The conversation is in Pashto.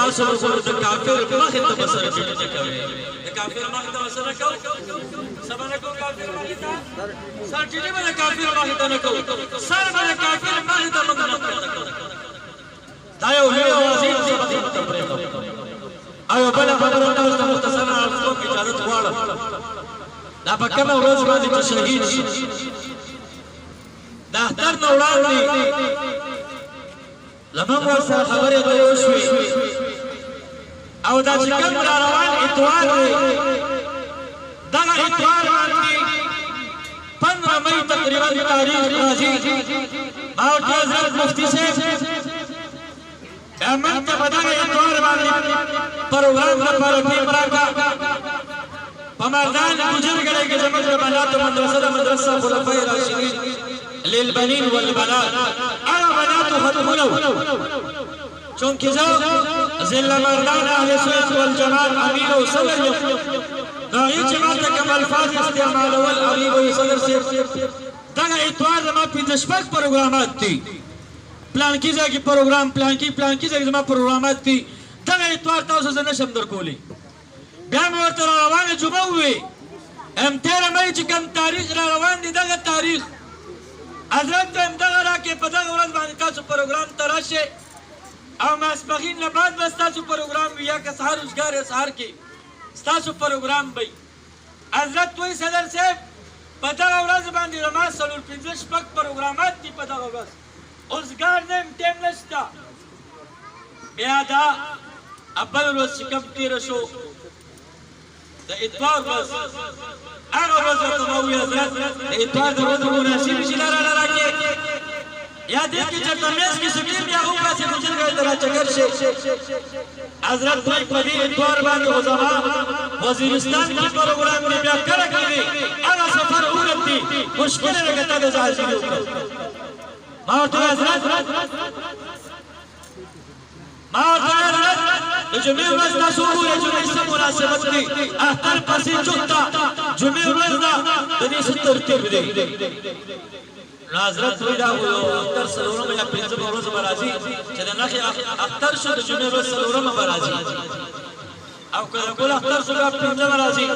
تاسو ورسره د کافر مخې ته به سره ټیټه کوئ د کافر مخې ته به سره کوو څه به نه کوو کافر مخې ته سر ټیټې به د کافر مخې ته نه کوو سر به د کافر مخې ته موږ نه پورته کوو دا یو لوی واضح څه به ته پرېږدو او یو بله خبره تاسو ته مختصره عرض کوم اجازت غواړم دا په کومه ورځ باندې چې شهید شي د اختر نه وړاندې زموږ ورسره خبرې اترې وشوې او دا چې کوم را روان اتوار دی دغه اتوار باندې 15 مئی تقریبا تاریخ راځي ما ورته حضرت مفتي صاحب موږ ته په دغه اتوار باندې پروګرام لپاره ټیم راکړه په مردان ګجرګړی کې زموږ د بناتو مدرسه د مدرسه خلفای راشدین للبنین والبنات هغه بناتو ختمونه چونکې زه ضلع مردان اهل سنت والجماعت امیر او صدر یم نو هغې چې ما ته کوم الفاظ استعمالول امیر او صدر صاحب دغه اتوار زما 15 پروګرامات دي پلانکي ځای کې پروګرام پلانکي ځای کې زما پروګرامات دي دغه اتوار تاسو زه نشم درکولی بیا مې ورته را روانه جمعه ووې 13 مئی چې کوم تاریخ را روان دی دغه تاریخ حضرت ته همدغه راکړې په دغه ورځ باندې تاسو پروګرام ته راشئ او ماسپښین نه بعد به ستاسو پروګرام وي یا که سهار اوزګار یا سهار کې ستاسو پروګرام به حضرت وایي صدر صاحب په دغه ورځ باندې زما 4-5 پروګرامات دي په دغه ورځ اوزګار نه هم ټیم نشته بیا دا اول ورځ چې کوم تېره شو د اتوار ورځ هغه ورځ ورته ما وویل حضرت د اتوار د ورځې مناسب شي لاره راکړې یا دې کې چېرته میز کې سکیم بیا وباسې ګجرګړی ته راچکر شي حضرت وایي په دې اتوار باندې خو زما وزیرستان کې پروګرام دی بیا کله کېږي هغه سفر اوږد دی مشکل دی که تا د زه حاضري وکړم ما ورته وویل حضرت د جمعې ورځ تاسو وګورئ جمعې څه مناسبت دی اختر پسې چوکته جمعې ورځ ده د دې څه ترتیب دی نو حضرت وایي دا اختر څلورمه یا 5مه ورځ به راځي چې د نښې اختر شو د جمعې ورځ څلورمه به راځي او که د ګل اختر شو بیا 5مه راځي